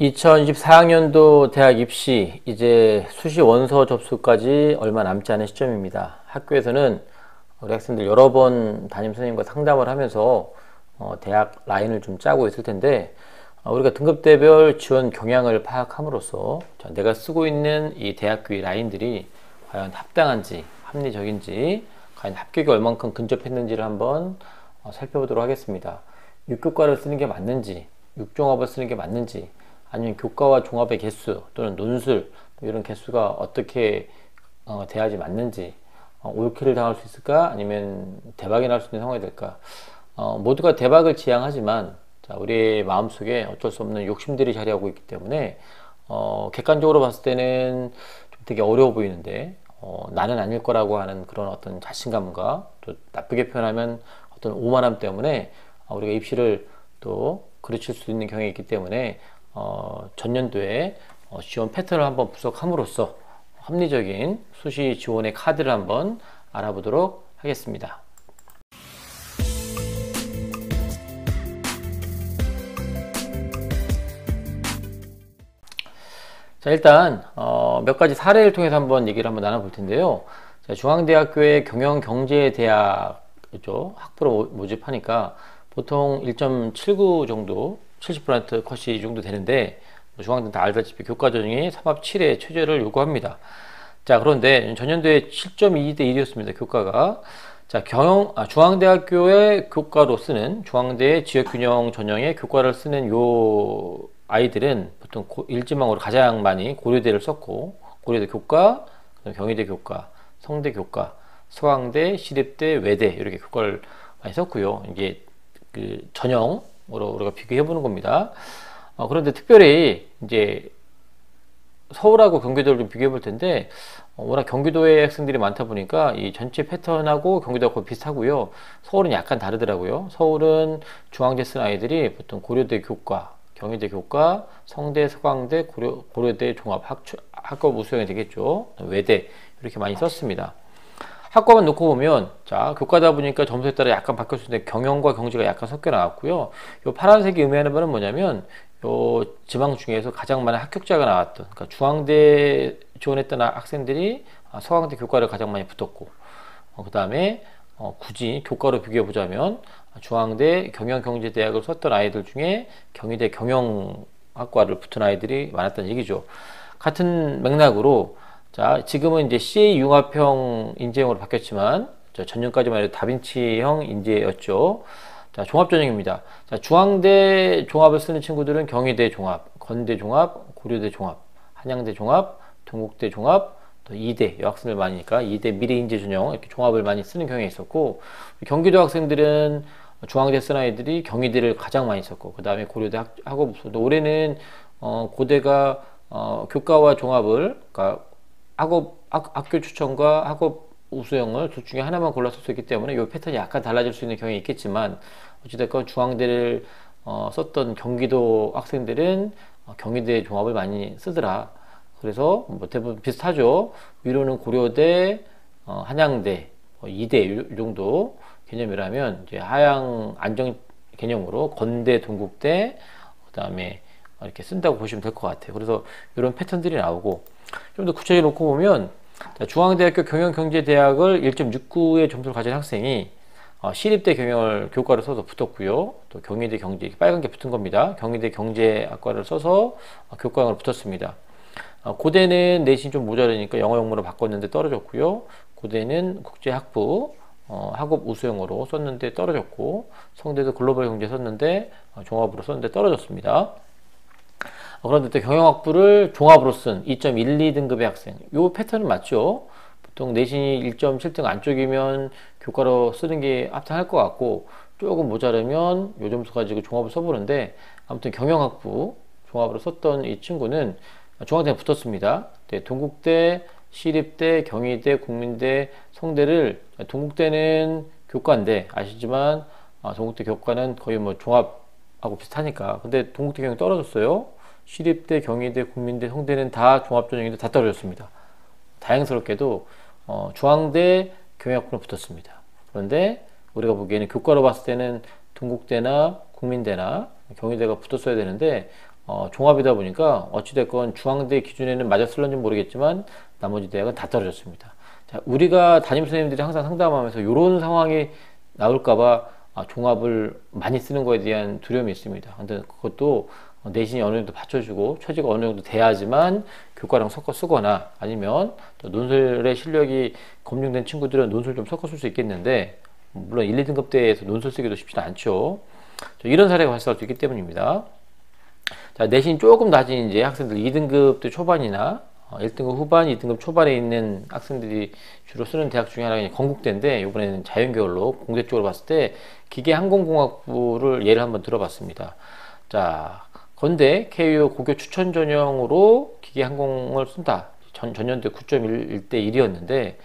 2024학년도 대학 입시 이제 수시 원서 접수까지 얼마 남지 않은 시점입니다. 학교에서는 우리 학생들 여러 번 담임 선생님과 상담을 하면서 대학 라인을 좀 짜고 있을 텐데, 우리가 등급대별 지원 경향을 파악함으로써 내가 쓰고 있는 이 대학교의 라인들이 과연 합당한지 합리적인지, 과연 합격이 얼만큼 근접했는지를 한번 살펴보도록 하겠습니다. 6교과를 쓰는 게 맞는지, 6종합을 쓰는 게 맞는지, 아니면 교과와 종합의 개수 또는 논술 이런 개수가 어떻게 돼야지 맞는지, 올킬을 당할 수 있을까 아니면 대박이 날 수 있는 상황이 될까. 모두가 대박을 지향하지만 우리의 마음속에 어쩔 수 없는 욕심들이 자리하고 있기 때문에 객관적으로 봤을 때는 좀 되게 어려워 보이는데, 나는 아닐 거라고 하는 그런 어떤 자신감과, 또 나쁘게 표현하면 어떤 오만함 때문에 우리가 입시를 또 그르칠 수 있는 경향이 있기 때문에 전년도에 지원 패턴을 한번 분석함으로써 합리적인 수시 지원의 카드를 한번 알아보도록 하겠습니다. 자, 일단 몇 가지 사례를 통해서 한번 얘기를 한번 나눠볼 텐데요. 자, 중앙대학교의 경영경제대학이죠. 학부로 모집하니까 보통 1.79 정도, 70% 컷이 이 정도 되는데, 중앙대는 다 알다시피 교과전형이 3합 7의 최저를 요구합니다. 자, 그런데 전년도에 7.2 대 1이었습니다. 교과가. 자, 중앙대학교의 교과로 쓰는, 중앙대의 지역균형 전형의 교과를 쓰는 요 아이들은 보통 일지망으로 가장 많이 고려대를 썼고, 고려대 교과, 경희대 교과, 성대 교과, 서강대, 시립대, 외대 이렇게 교과를 많이 썼고요. 이게 그 전형으로 우리가 비교해 보는 겁니다. 그런데 특별히 이제 서울하고 경기도를 좀 비교해 볼 텐데, 워낙 경기도에 학생들이 많다 보니까 이 전체 패턴하고 경기도하고 거의 비슷하고요. 서울은 약간 다르더라고요. 서울은 중앙대 쓴 아이들이 보통 고려대 교과, 경희대 교과, 성대, 서강대, 고려대 종합 학급 우수형이 되겠죠. 외대 이렇게 많이 썼습니다. 학과만 놓고 보면, 자, 교과다 보니까 점수에 따라 약간 바뀔 수 있는데 경영과 경제가 약간 섞여 나왔고요. 요 파란색이 의미하는 바는 뭐냐면, 요 지방 중에서 가장 많은 합격자가 나왔던, 그러니까 중앙대 지원했던 학생들이 서강대 교과를 가장 많이 붙었고, 그 다음에 굳이 교과로 비교해 보자면 중앙대 경영경제대학을 썼던 아이들 중에 경희대 경영학과를 붙은 아이들이 많았다는 얘기죠. 같은 맥락으로, 자, 지금은 이제 CA 융합형 인재형으로 바뀌었지만, 전년까지만 해도 다빈치형 인재였죠. 자, 종합전형입니다. 자, 중앙대 종합을 쓰는 친구들은 경희대 종합, 건대 종합, 고려대 종합, 한양대 종합, 동국대 종합, 또 이대 여학생들 많으니까 이대 미래인재 전형 이렇게 종합을 많이 쓰는 경향이 있었고, 경기도 학생들은 중앙대 쓴 아이들이 경희대를 가장 많이 썼고, 그 다음에 고려대 학업 우수. 올해는 고대가 교과와 종합을, 그러니까 학교 추천과 학업 우수형을 둘 중에 하나만 골라서 썼기 때문에 이 패턴이 약간 달라질 수 있는 경향이 있겠지만, 어찌됐건 중앙대를 썼던 경기도 학생들은 경희대 종합을 많이 쓰더라. 그래서 뭐 대부분 비슷하죠. 위로는 고려대, 한양대, 이대 이 정도 개념이라면, 이제 하향 안정 개념으로 건대, 동국대, 그 다음에 이렇게 쓴다고 보시면 될 것 같아요. 그래서 이런 패턴들이 나오고, 좀 더 구체적으로 놓고 보면, 중앙대학교 경영경제대학을 1.69의 점수를 가진 학생이 시립대 경영을 교과를 써서 붙었고요. 또 경희대 경제, 빨간 게 붙은 겁니다. 경희대 경제학과를 써서 교과형으로 붙었습니다. 고대는 내신이 좀 모자라니까 영어 영문으로 바꿨는데 떨어졌고요. 고대는 국제학부 학업 우수형으로 썼는데 떨어졌고, 성대도 글로벌 경제 썼는데 종합으로 썼는데 떨어졌습니다. 그런데 또 경영학부를 종합으로 쓴 2.12 등급의 학생, 요 패턴은 맞죠? 보통 내신이 1.7등 안쪽이면 교과로 쓰는 게 합당할 것 같고, 조금 모자르면 요 점수 가지고 종합을 써보는데, 아무튼 경영학부 종합으로 썼던 이 친구는 중앙대에 붙었습니다. 네, 동국대, 시립대, 경희대, 국민대, 성대를, 동국대는 교과인데 아시지만 동국대 교과는 거의 뭐 종합하고 비슷하니까, 근데 동국대 경영 떨어졌어요. 시립대, 경희대, 국민대, 성대는 다 종합전형인데 다 떨어졌습니다. 다행스럽게도 중앙대 경영학부는 붙었습니다. 그런데 우리가 보기에는 교과로 봤을 때는 동국대나 국민대나 경희대가 붙었어야 되는데, 종합이다 보니까 어찌됐건 중앙대 기준에는 맞았을런지 모르겠지만 나머지 대학은 다 떨어졌습니다. 자, 우리가 담임 선생님들이 항상 상담하면서 이런 상황이 나올까봐 종합을 많이 쓰는 거에 대한 두려움이 있습니다. 근데 그것도 내신이 어느 정도 받쳐주고 처지가 어느 정도 돼야지만 교과랑 섞어 쓰거나 아니면 또 논술의 실력이 검증된 친구들은 논술 좀 섞어 쓸 수 있겠는데 물론 1, 2등급 대에서 논술 쓰기도 쉽지는 않죠. 이런 사례가 발생할 수 있기 때문입니다. 자, 내신이 조금 낮은 이제 학생들 2등급 초반이나 1등급 후반, 2등급 초반에 있는 학생들이 주로 쓰는 대학 중에 하나가 건국대인데 이번에는 자연계열로 공대 쪽으로 봤을 때 기계항공공학부를 예를 한번 들어봤습니다. 자, 건대 KU 고교 추천 전형으로 기계항공을 쓴다. 전년도에 9.1대 1이었는데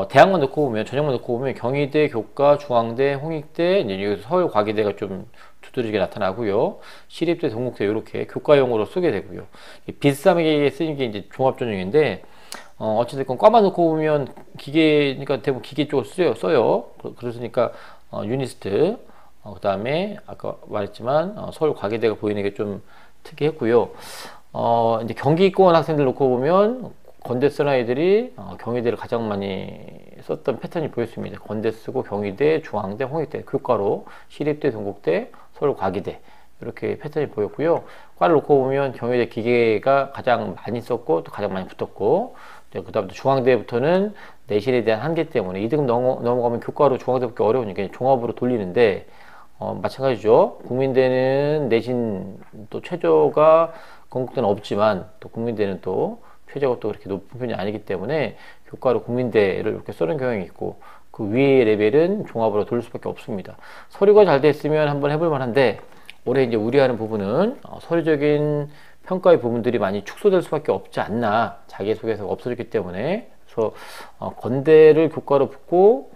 대학만 놓고 보면 전형만 놓고 보면 경희대, 교과, 중앙대, 홍익대, 이제 여기서 서울과기대가 좀 두드러지게 나타나고요. 시립대, 동국대 이렇게 교과용으로 쓰게 되고요. 비슷하게 쓰는 게 이제 종합전형인데 어찌됐건 과만 놓고 보면 그러니까 대부분 기계 쪽을 써요. 그러니까 유니스트, 그 다음에 아까 말했지만 서울과기대가 보이는 게 좀 특이했고요. 이제 경기권 학생들 놓고 보면 건대 쓴 아이들이 경희대를 가장 많이 썼던 패턴이 보였습니다. 건대 쓰고 경희대, 중앙대, 홍익대 교과로 시립대, 동국대, 서울과기대 이렇게 패턴이 보였고요. 과를 놓고 보면 경희대 기계가 가장 많이 썼고 또 가장 많이 붙었고 그 다음에 중앙대부터는 내신에 대한 한계 때문에 2등급 넘어가면 교과로 중앙대 붙기 어려우니까 종합으로 돌리는데 마찬가지죠. 국민대는 내신 또 최저가 건국대는 없지만 또 국민대는 또 최저가 또 그렇게 높은 편이 아니기 때문에 교과로 국민대를 이렇게 쓰는 경향이 있고 그 위의 레벨은 종합으로 돌릴 수밖에 없습니다. 서류가 잘 됐으면 한번 해볼 만한데 올해 이제 우려하는 부분은 서류적인 평가의 부분들이 많이 축소될 수밖에 없지 않나 자기소개서가 없어졌기 때문에 그래서 건대를 교과로 붙고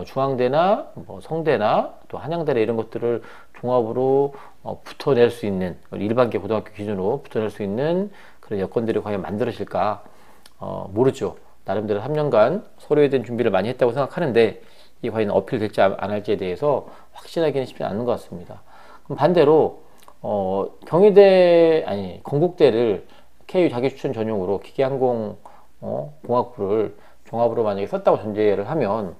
중앙대나 뭐 성대나 또 한양대나 이런 것들을 종합으로 붙어낼 수 있는 일반계 고등학교 기준으로 붙어낼 수 있는 그런 여건들이 과연 만들어질까 모르죠. 나름대로 3년간 서류에 대한 준비를 많이 했다고 생각하는데 이게 과연 어필될지 안 할지에 대해서 확신하기는 쉽지 않은 것 같습니다. 그럼 반대로 건국대를 KU 자기추천 전용으로 기계항공 공학부를 종합으로 만약에 썼다고 전제를 하면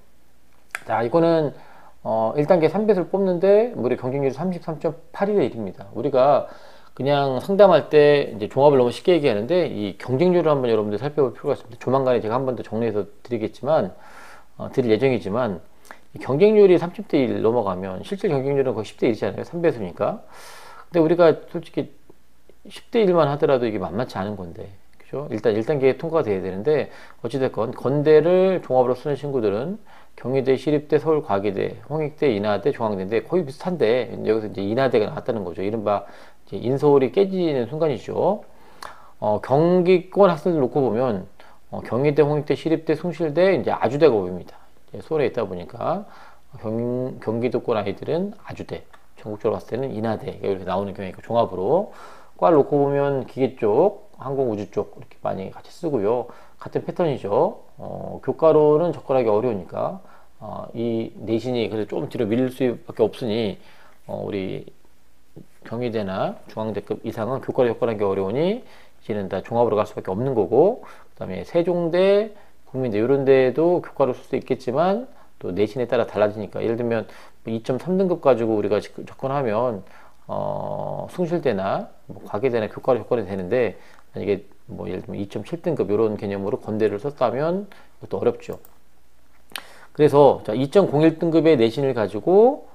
자, 이거는 1단계 3배수를 뽑는데 우리 경쟁률이 33.81의 1입니다. 우리가 그냥 상담할 때 이제 종합을 너무 쉽게 얘기하는데 이 경쟁률을 한번 여러분들 살펴볼 필요가 있습니다. 조만간에 제가 한 번 더 정리해서 드리겠지만 드릴 예정이지만 이 경쟁률이 30대 1 넘어가면 실질 경쟁률은 거의 10대 1이잖아요. 3배수니까. 근데 우리가 솔직히 10대 1만 하더라도 이게 만만치 않은 건데 그죠? 일단 1단계에 통과가 돼야 되는데 어찌됐건 건대를 종합으로 쓰는 친구들은 경희대, 시립대, 서울과기대, 홍익대, 인하대, 중앙대인데 거의 비슷한데 여기서 이제 인하대가 나왔다는 거죠. 이른바 이제 인서울이 깨지는 순간이죠. 경기권 학생들 놓고 보면 경희대, 홍익대, 시립대, 숭실대, 이제 아주대가 보입니다. 서울에 있다 보니까 경기도권 아이들은 아주대, 전국적으로 봤을 때는 인하대 이렇게 나오는 경향이 있고 종합으로 과를 놓고 보면 기계 쪽, 항공우주 쪽 이렇게 많이 같이 쓰고요. 같은 패턴이죠. 교과로는 접근하기 어려우니까 이 내신이 그래서 좀 뒤로 밀릴 수밖에 없으니 우리 경희대나 중앙대급 이상은 교과로 접근하기 어려우니 이제는 다 종합으로 갈 수밖에 없는 거고 그 다음에 세종대, 국민대 이런 데도 교과로 쓸 수 있겠지만 또 내신에 따라 달라지니까 예를 들면 2.3등급 가지고 우리가 접근하면 숭실대나 뭐 과계대나 교과로 접근이 되는데 만약에 뭐 예를 들면 2.7등급 이런 개념으로 건대를 썼다면 그것도 어렵죠. 그래서 2.01등급의 내신을 가지고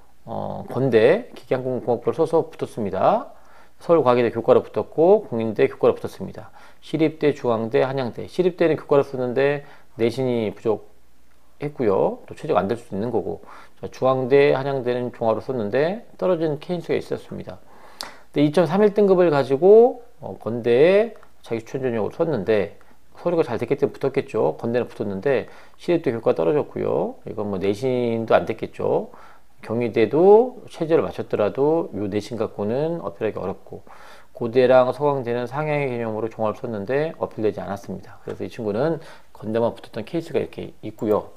건대 기계항공공학부를 써서 붙었습니다. 서울과기대 교과로 붙었고 국민대 교과로 붙었습니다. 시립대, 중앙대, 한양대. 시립대는 교과로 쓰는데 내신이 부족했고요. 또 최저가 안 될 수도 있는 거고 중앙대, 한양대는 종합으로 썼는데 떨어진 케이스가 있었습니다. 근데 2.31등급을 가지고 건대에 자기 추천 전형으로 썼는데 서류가 잘 됐기 때문에 붙었겠죠. 건대는 붙었는데 시립대 교과 떨어졌고요. 이건 뭐 내신도 안 됐겠죠. 경희대도 체제를 맞췄더라도 요 내신 갖고는 어필하기 어렵고 고대랑 서강대는 상향의 개념으로 종합을 썼는데 어필되지 않았습니다. 그래서 이 친구는 건대만 붙었던 케이스가 이렇게 있고요.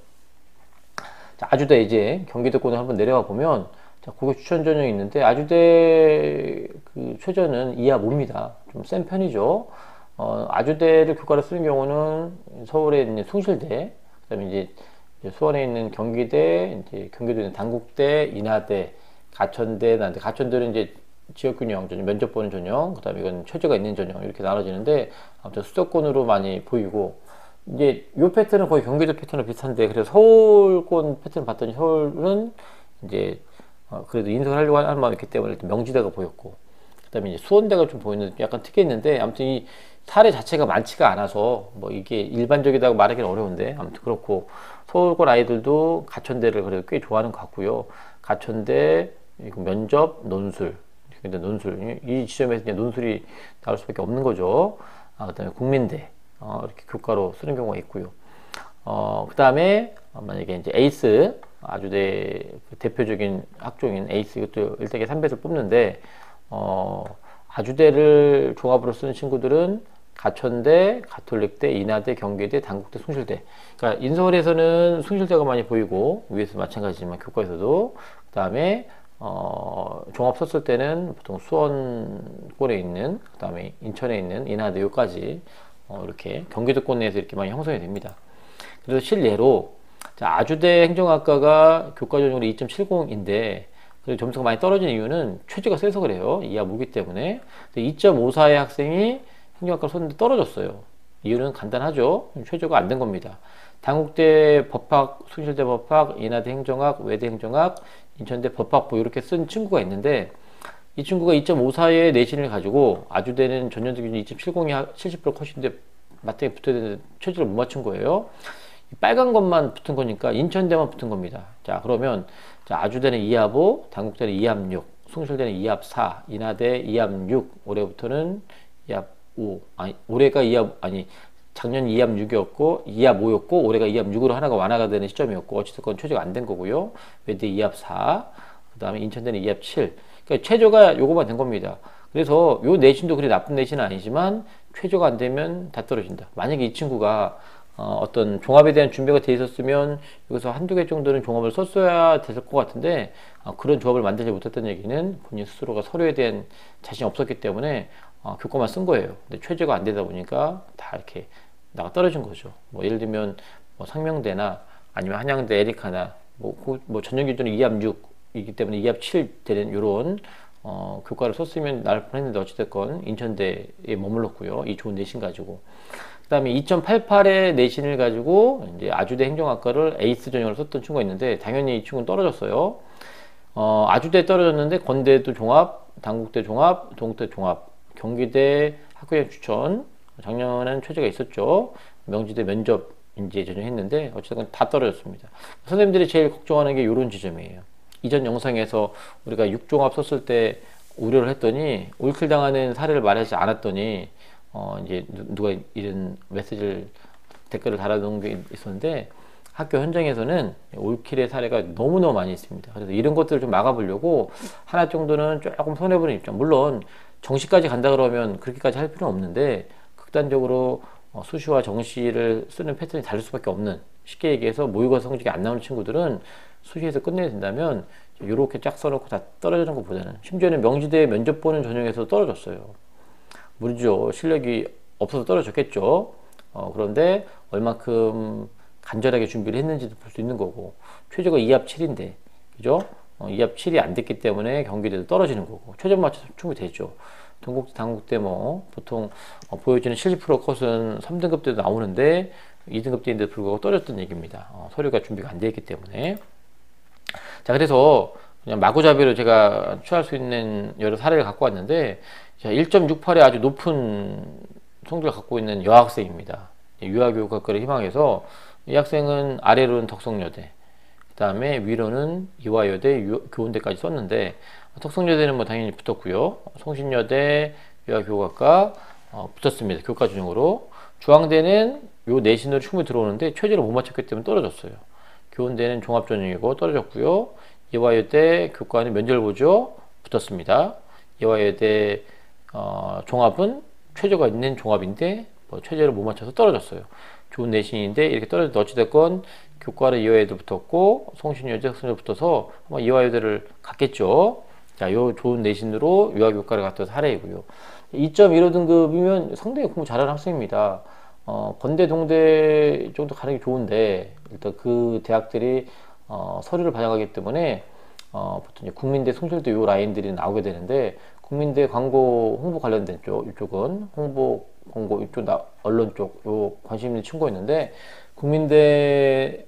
자, 아주대 이제 경기도권을 한번 내려가 보면 자, 고교 추천 전형이 있는데 아주대 그 최저는 이하 봅니다. 좀 센 편이죠. 아주대를 교과로 쓰는 경우는 서울에 있는 숭실대, 그다음에 이제 수원에 있는 경기대, 이제 경기도에 있는 단국대, 인하대, 가천대, 난데 가천대는 이제 지역균형 전형, 면접 보는 전형, 그다음에 이건 최저가 있는 전형 이렇게 나눠지는데 아무튼 수도권으로 많이 보이고 이제 요 패턴은 거의 경기도 패턴과 비슷한데 그래서 서울권 패턴 봤더니 서울은 이제 그래도 인서울 하려고 하는 마음이 있기 때문에 명지대가 보였고 그다음에 이제 수원대가 좀 보이는 약간 특이했는데 아무튼 이 사례 자체가 많지가 않아서 뭐 이게 일반적이라고 말하기는 어려운데 아무튼 그렇고 서울권 아이들도 가천대를 그래도 꽤 좋아하는 것 같고요. 가천대 면접 논술 근데 논술 이 지점에서 이제 논술이 나올 수밖에 없는 거죠. 그다음에 국민대 이렇게 교과로 쓰는 경우가 있고요. 그다음에 만약에 이제 에이스 아주대 대표적인 학종인 에이스 이것도 1단계 3배를 뽑는데 아주대를 종합으로 쓰는 친구들은 가천대, 가톨릭대, 인하대, 경기대, 단국대, 숭실대. 그러니까 인서울에서는 숭실대가 많이 보이고 위에서 마찬가지지만 교과에서도 그다음에 종합 썼을 때는 보통 수원권에 있는 그다음에 인천에 있는 인하대 요까지 이렇게 경기도권 내에서 이렇게 많이 형성이 됩니다. 그래서 실례로 아주대 행정학과가 교과 전형으로 2.70인데 점수가 많이 떨어진 이유는 최저가 세서 그래요. 이하 무기 때문에 2.54의 학생이 행정학과를 썼는데 떨어졌어요. 이유는 간단하죠. 최저가 안 된 겁니다. 단국대 법학, 숭실대 법학, 인하대 행정학, 외대 행정학, 인천대 법학부 이렇게 쓴 친구가 있는데 이 친구가 2.54의 내신을 가지고 아주대는 전년도 기준 2.70이 70% 컷인데 맞대에 붙어야 되는데 최저를 못 맞춘 거예요. 빨간 것만 붙은 거니까 인천대만 붙은 겁니다. 자, 그러면 아주대는 2합 5, 단국대는 2합 6, 숭실대는 2합 4, 인하대 2합 6, 올해부터는 2합 5. 아니, 올해가 2합, 아니, 작년 2합 6이었고, 2합 5였고, 올해가 2합 6으로 하나가 완화가 되는 시점이었고, 어찌됐건 최저가 안 된 거고요. 외대 2합 4, 그 다음에 인천대는 2합 7. 그러니까 최저가 요거만 된 겁니다. 그래서 요 내신도 그리 나쁜 내신은 아니지만, 최저가 안 되면 다 떨어진다. 만약에 이 친구가 어떤 종합에 대한 준비가 돼 있었으면 여기서 한두 개 정도는 종합을 썼어야 됐을 것 같은데 그런 조합을 만들지 못했던 얘기는 본인 스스로가 서류에 대한 자신이 없었기 때문에 교과만 쓴 거예요. 근데 최저가 안 되다 보니까 다 이렇게 나가 떨어진 거죠. 뭐 예를 들면 뭐 상명대나 아니면 한양대 에리카나 뭐 전형 기준은 2합 6이기 때문에 2합 7 되는 이런 교과를 썼으면 나을 뻔했는데 어찌됐건 인천대에 머물렀고요. 이 좋은 내신 가지고. 그 다음에 2.88의 내신을 가지고 이제 아주대 행정학과를 에이스 전형으로 썼던 친구가 있는데 당연히 이 친구는 떨어졌어요. 아주대 떨어졌는데 건대도 종합, 단국대 종합, 동국대 종합, 경기대 학교장 추천 작년에는 최저가 있었죠. 명지대 면접 인재 전형했는데 어쨌든 다 떨어졌습니다. 선생님들이 제일 걱정하는 게 이런 지점이에요. 이전 영상에서 우리가 6종합 썼을 때 우려를 했더니 올킬 당하는 사례를 말하지 않았더니 이제 누가 이런 메시지를 댓글을 달아놓은 게 있었는데 학교 현장에서는 올킬의 사례가 너무너무 많이 있습니다. 그래서 이런 것들을 좀 막아보려고 하나 정도는 조금 손해보는 입장. 물론 정시까지 간다 그러면 그렇게까지 할 필요는 없는데 극단적으로 수시와 정시를 쓰는 패턴이 다를 수밖에 없는, 쉽게 얘기해서 모의고사 성적이 안 나오는 친구들은 수시에서 끝내야 된다면 이렇게 쫙 써놓고 다 떨어지는 것보다는, 심지어는 명지대 면접 보는 전형에서 떨어졌어요. 무리죠. 실력이 없어서 떨어졌겠죠. 그런데 얼만큼 간절하게 준비를 했는지도 볼 수 있는 거고, 최저가 2합 7인데 그죠? 2합 7이 안 됐기 때문에 경기대도 떨어지는 거고, 최저 맞춰서 충분히 되죠. 동국대, 단국대 뭐 보통 보여지는 70% 컷은 3등급 때도 나오는데 2등급 때인데도 불구하고 떨어졌던 얘기입니다. 서류가 준비가 안 되어 있기 때문에. 자, 그래서 그냥 마구잡이로 제가 취할 수 있는 여러 사례를 갖고 왔는데, 1.68의 아주 높은 성적을 갖고 있는 여학생입니다. 유아교육학과를 희망해서 이 학생은 아래로는 덕성여대, 그 다음에 위로는 이화여대, 교원대까지 썼는데, 덕성여대는 뭐 당연히 붙었고요. 성신여대, 유아교육학과 붙었습니다. 교과 전형으로. 중앙대는 요 내신으로 충분히 들어오는데 최저를 못 맞췄기 때문에 떨어졌어요. 교원대는 종합전형이고 떨어졌고요. 이화여대 교과는 면접을 보죠. 붙었습니다. 이화여대 종합은 최저가 있는 종합인데 최저를 못 맞춰서 떨어졌어요. 좋은 내신인데 이렇게 떨어져도 어찌됐건 교과로 이화여대 붙었고 송신여대 흑선여대 붙어서 한번 이화여대를 갔겠죠. 자, 요 좋은 내신으로 유아교과를 갔던 사례이고요. 2.15등급이면 상당히 공부 잘하는 학생입니다. 건대, 동대 정도 가는 게 좋은데 일단 그 대학들이 서류를 반영하기 때문에 보통 이제 국민대, 송실대 요 라인들이 나오게 되는데 국민대 광고 홍보 관련된 쪽 이쪽은 홍보 공고 이쪽 언론 쪽 요 관심 있는 친구가 있는데 국민대는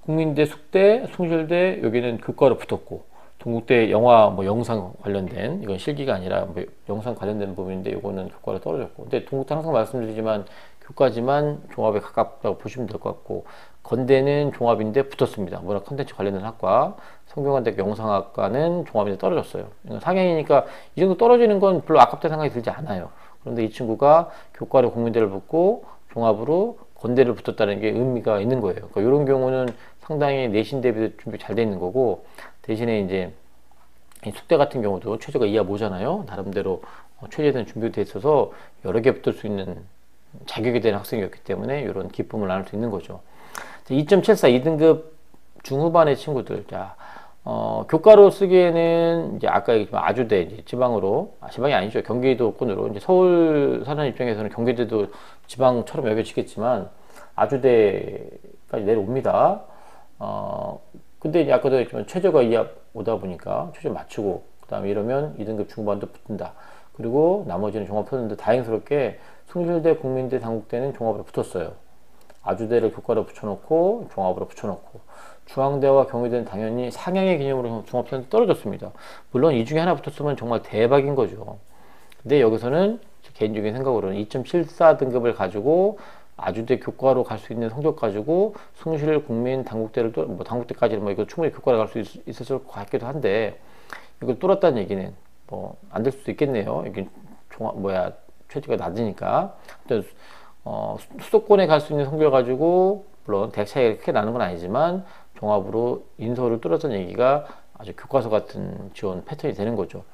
국민대 숙대, 숭실대 여기는 교과로 붙었고 동국대 영화 뭐 영상 관련된 이건 실기가 아니라 뭐 영상 관련된 부분인데 이거는 교과로 떨어졌고 근데 동국대 항상 말씀드리지만 교과지만 종합에 가깝다고 보시면 될 것 같고 건대는 종합인데 붙었습니다. 문화 컨텐츠 관련된 학과 성균관대 영상학과는 종합인데 떨어졌어요. 상향이니까 이 정도 떨어지는 건 별로 아깝다는 생각이 들지 않아요. 그런데 이 친구가 교과로 국민대를 붙고 종합으로 건대를 붙었다는 게 의미가 있는 거예요. 그러니까 이런 경우는 상당히 내신 대비도 준비 잘 돼 있는 거고 대신에 이제 숙대 같은 경우도 최저가 이하 모잖아요. 나름대로 최저에 대한 준비가 돼 있어서 여러 개 붙을 수 있는 자격이 되는 학생이었기 때문에 이런 기쁨을 나눌 수 있는 거죠. 2.74 2등급 중후반의 친구들. 자, 교과로 쓰기에는 이제 아까 얘기했지만 아주대 이제 지방으로 지방이 아니죠. 경기도권으로 이제 서울 사는 입장에서는 경기대도 지방처럼 여겨지겠지만 아주대까지 내려옵니다. 근데 이제 아까도 했지만 최저가 이하 오다 보니까 최저 맞추고 그다음에 이러면 2등급 중반도 붙는다. 그리고 나머지는 종합 쳤는데 다행스럽게 숭실대, 국민대, 당국대는 종합으로 붙었어요. 아주대를 교과로 붙여놓고 종합으로 붙여놓고 중앙대와 경희대는 당연히 상향의 개념으로 종합선에 떨어졌습니다. 물론 이 중에 하나 붙었으면 정말 대박인 거죠. 근데 여기서는 개인적인 생각으로는 2.74 등급을 가지고 아주대 교과로 갈 수 있는 성적 가지고 숭실, 국민, 당국대를 또 뭐 당국대까지는 뭐 이거 충분히 교과로 갈 수 있었을 것 같기도 한데 이걸 뚫었다는 얘기는 뭐 안 될 수도 있겠네요. 이게 최저가 낮으니까. 수도권에 갈 수 있는 성적을 가지고 물론 대학 차이가 크게 나는 건 아니지만 종합으로 인서를 뚫었던 얘기가 아주 교과서 같은 지원 패턴이 되는 거죠.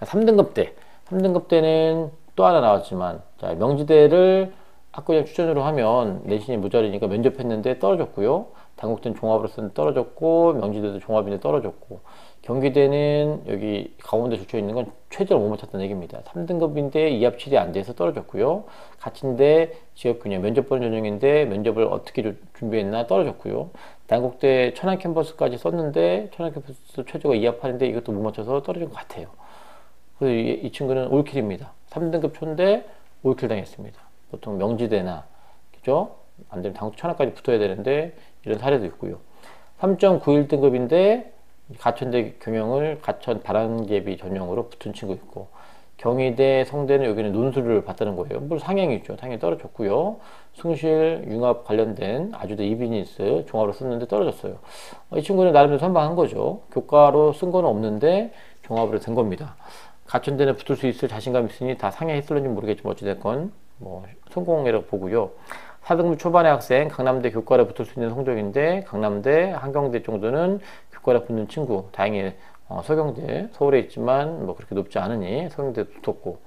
3등급 때 3등급 때는 또 하나 나왔지만 자, 명지대를 학교장 추천으로 하면 내신이 모자르니까 면접했는데 떨어졌고요. 당국대는 종합으로 쓰는 떨어졌고 명지대도 종합인데 떨어졌고 경기대는 여기 강원대 조처에 있는 건 최저를 못 맞췄다는 얘기입니다. 3등급인데 이합7이 안 돼서 떨어졌고요. 같은데 지역균형 면접 보는 전형인데 면접을 어떻게 준비했나 떨어졌고요. 당국대 천안 캠퍼스까지 썼는데 천안 캠퍼스 최저가 이합8인데 이것도 못 맞춰서 떨어진 것 같아요. 그래서 이 친구는 올킬입니다. 3등급 초인데 올킬 당했습니다. 보통 명지대나 그죠? 안 되면 당국 천안까지 붙어야 되는데 이런 사례도 있고요. 3.91등급인데 가천대 경영을 가천 바람개비 전형으로 붙은 친구 있고 경희대 성대는 여기는 논술을 봤다는 거예요. 물론 상향이죠. 상향이 떨어졌고요. 숭실 융합 관련된 아주대 이비즈니스 종합으로 썼는데 떨어졌어요. 이 친구는 나름대로 선방한 거죠. 교과로 쓴 건 없는데 종합으로 된 겁니다. 가천대는 붙을 수 있을 자신감 있으니 다 상향했을는지 모르겠지만 어찌됐건 뭐 성공이라고 보고요. 4등급 초반의 학생 강남대 교과로 붙을 수 있는 성적인데 강남대, 한경대 정도는 교과로 붙는 친구 다행히 서경대 서울에 있지만 뭐 그렇게 높지 않으니 서경대도 붙었고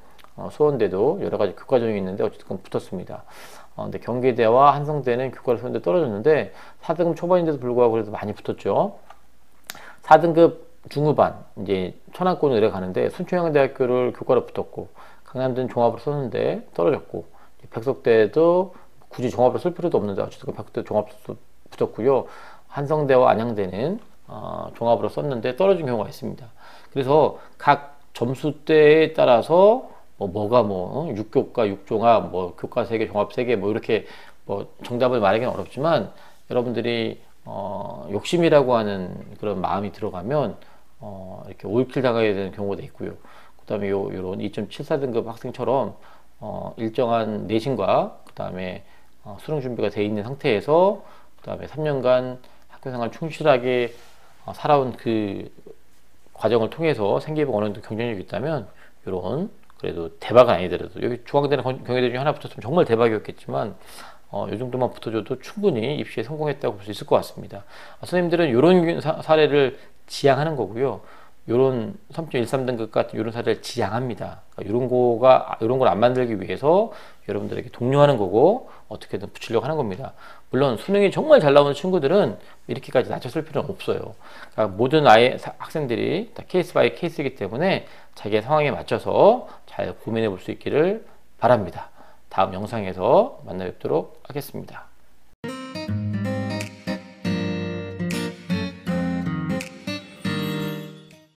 수원대도 여러 가지 교과 전형이 있는데 어쨌든 붙었습니다. 근데 경기대와 한성대는 교과로 썼는데 떨어졌는데 4등급 초반인데도 불구하고 그래도 많이 붙었죠. 4등급 중후반 이제 천안권으로 내려가는데 순천향대학교를 교과로 붙었고 강남대는 종합으로 썼는데 떨어졌고 백석대도 굳이 종합으로 쓸 필요도 없는데 어쨌든 백석대 종합으로 붙었고요. 한성대와 안양대는 종합으로 썼는데 떨어진 경우가 있습니다. 그래서 각 점수대에 따라서 뭐가 6교과, 6종합, 뭐 교과 3개, 종합 3개 뭐 이렇게 뭐 정답을 말하기는 어렵지만 여러분들이 욕심이라고 하는 그런 마음이 들어가면 이렇게 올킬 당하게 되는 경우도 있고요. 그 다음에 요런 2.74등급 학생처럼 일정한 내신과 그 다음에 수능 준비가 돼 있는 상태에서 그 다음에 3년간 학교생활 충실하게 살아온 그 과정을 통해서 생기부 어느 정도 경쟁력이 있다면 요런 그래도 대박은 아니더라도 여기 중앙대나 경희대 중에 하나 붙었으면 정말 대박이었겠지만 이 정도만 붙어줘도 충분히 입시에 성공했다고 볼 수 있을 것 같습니다. 선생님들은 이런 사례를 지향하는 거고요. 요런 3.13등급 같은 요런 사례를 지향합니다. 그러니까 요런 걸 안 만들기 위해서 여러분들에게 독려하는 거고 어떻게든 붙이려고 하는 겁니다. 물론 수능이 정말 잘 나오는 친구들은 이렇게까지 낮췄을 필요는 없어요. 그러니까 모든 학생들이 다 케이스 바이 케이스이기 때문에 자기의 상황에 맞춰서 잘 고민해 볼 수 있기를 바랍니다. 다음 영상에서 만나 뵙도록 하겠습니다.